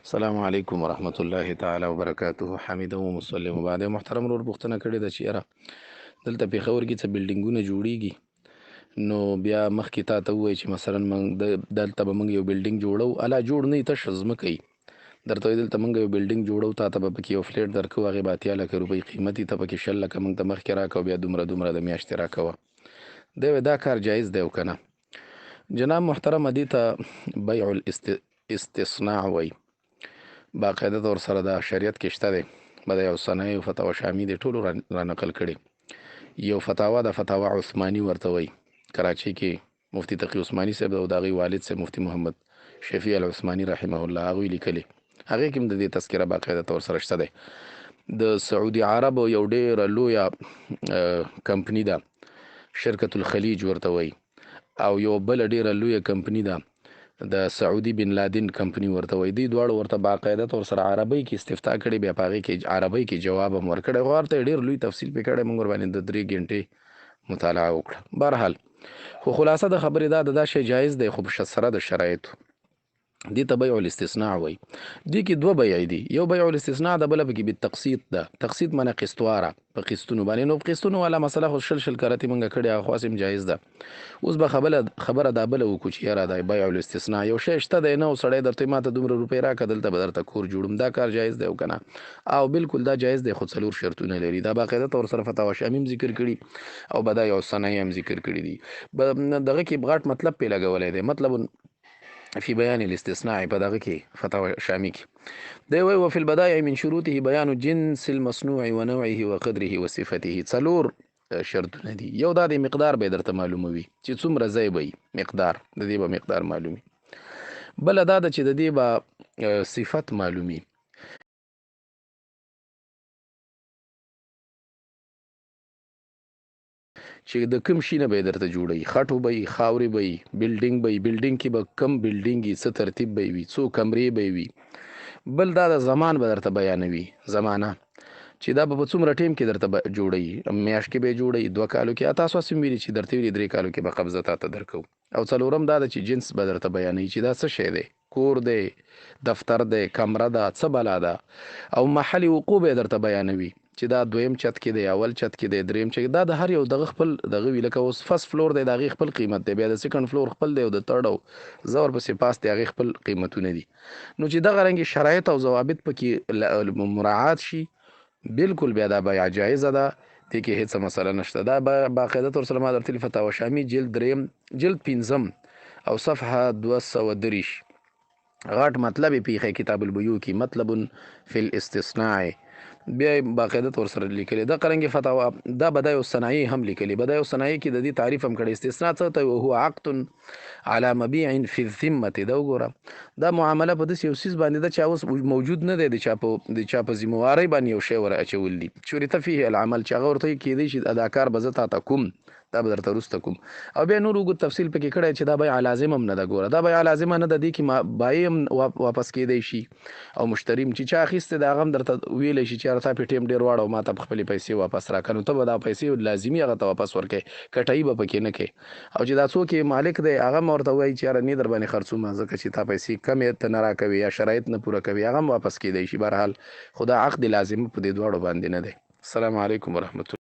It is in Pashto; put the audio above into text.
السلام علیکم ورحمت الله تعالی وبرکاته. حمید و مسلم بعد محترم ورور پوښتنه کړې ده چې یاره دلته پېښور کې څه بلډینګونه جوړیږي، نو بیا مخکې تا ته ووایي چې مثلا موږ دلته به موږ یو بلډینګ جوړو، الا جوړ نه تش ځمکه یي درته وایي دلته موږ یو بلډینګ جوړو، تا ته به پکې یو فلیټ درکوو، هغې به 80 لکه روپۍ قیمت یي، ته پکې 20 لکه موږ ته مخکې راکوه، بیا دومره دومره د میاشتې راکوه. دی وایي دا کار جایز دی او که نه. جناب محترمه دې ته بیع الاستثناء وایي، باقاعده طور سره د شریعت کې شته دی. به د یو صنایع فتاوا شامی دی ټولو را نقل کړي. یو فتاوا د فتاوا عثماني ورته وایي، کراچۍ کې مفتی تقي عثماني صاحب او د هغې والد صاحب مفتی محمد شفیع العثماني رحمه الله هغوی لیکلي، هغې کې هم د دې تذکره باقاعده طور سره شته دی. د سعودي عربو یو ډېره لویه کمپنی ده، شرکت الخلیج ورته وایي، او یو بله ډېره لویه کمپنی ده د سعودي بن لادن کمپنی ورته وایي. دوی دواړو ورته باقاعده طور سره عربۍ کې استفتاء کړې، بیا په هغې کې عربۍ کې جواب هم ورکړی، خو ورته یې ډېر لوی تفصیل پې کړی، موږ ورباندې د 3 ګنټې مطالعه وکړه. بهرحال خو خلاصه د خبرې دا ده، دا شی جایز دی خو په سره د شرایطو. دې ته بیع الاستثناء وایي. دې کې دوه بیعې دي، یو بیع الاستثناء ده، بله پکې بالتقسیط ده. تقسیط معنی قسطواره، په قسطونو باندې. نو قسطونو والا مسله خو شل کرتې موږ کړې، هغه خو هسې هم جایز ده. اوس به خبره دا بله وکړو چې یاره دا بیع الاستثناء یو شی شته دی نه، او سړی درته ماته دومره روپۍ راکړه، دلته به درته کور جوړم، دا کار جایز دی او که نه؟ او بالکل دا جایز دی، خو 4 شرطونه لري. دا باقاعده طور سره فتاوا شامی هم ذکر کړي او بدایع الصنایع هم ذکر کړي دي. دغه کې بغاټ مطلب پې لګولی دی، مطلب فی بیان الاستثناء، په دغه کې فتاوا شامی کې دی وایي وفي البدایع من شروطه بیان جنس المصنوع ونوعه وقدره وصفته. 4 شرطونه دي. یو دا د مقدار به درته معلوموي چې څومره ځای به مقدار د دې به مقدار معلومي. بله دا ده چې د دې به صفت معلومي، چې د کوم شي نه به یې درته جوړوي، خټو به وي، خاورې به وي، بلډینګ به وي، بلډینګ کې به کم بلډینګ وي، څه ترتیب به وي، څو کمرې به وي. بل دا د زمان به درته بیانوي، زمانه چې دا به په څومره ټیم کې درته جوړوي، میاشت کې به یې جوړوي، 2 کالو کې. تاسو هسې ویلي چې درته ویلي 3 کالو کې به قبضه تاته درکوو. او څلورم دا ده چې جنس به درته بیانوي چې دا څه شی دی، کور دی، دفتر دی، کمره ده، څه بلا ده. او محل وقوع به درته بیانوي چې دا 2م چت کې دی، اول چت کې دی، 3م چت کې. دا د هر یو دغه خپل دغه وي، لکه اوس فرست فلور دی د هغې خپل قیمت دی، بیا د سیکنډ فلور خپل دی، او د ترډ او زه ورپسې پاس دی هغې خپل قیمتونه دي. نو چې دغه رنګې شرایط او ضوابط پکې مراعات شي، بالکل بیا دا بیع جایزه ده، دې کې هیڅ مسله نشته. دا باقاعده طور سره ما درته فتاوا شامی جلد 3 جلد 5 او صفحه 230 غټ مطلب یې پیښی کتاب البیوع کې، مطلب فی الاستثناء، بیا یې باقاعده طور سره لیکلی. دغه رنګې فتاوا دا بدایع الصنایع هم لیکلی. بدایع الصنایع کې د دې تعریف هم کړی. استثناء څه ته وهو عقد على مبيع فی الذمة. دا وګوره، دا معامله په داسې یو څیز باندې ده چې اوس موجود نه دی، د چا په ذمهوارۍ باندې یو شی ور اچول دي، شرط فيه العمل، چې هغه ورته کېدی شي دا کار به زه تاته کوم، دا به درته وروسته کوم. او بیا نور اوږد تفصیل پکې کړی چې دا بیع لازم هم نه ده. ګوره دا بیع لازمه نه ده، دې کې بایع هم واپس کېدی شي او مشتری هم چې چا اخیستی د هغه هم درته ویلی شي چې یاره تا پې ټیم ډېر واړه او ما ته خپلې پیسې واپس راکړه، نو ته به دا پیسې لازمي هغه ته واپس ورکوې، کټایي به پکې نه کوې. او چې دا څوک یې مالک دی هغه هم ورته وایي چې یاره نه در باندې خرڅومه، ځکه چې تا پیسې کمې ته نه راکوي یا شرایط نه پوره کوي، هغه هم واپس کېدی شي. بهرحال خو دا عقد لازمه په دې دواړو باندې نه دی. السلام علیکم ورحمت الله.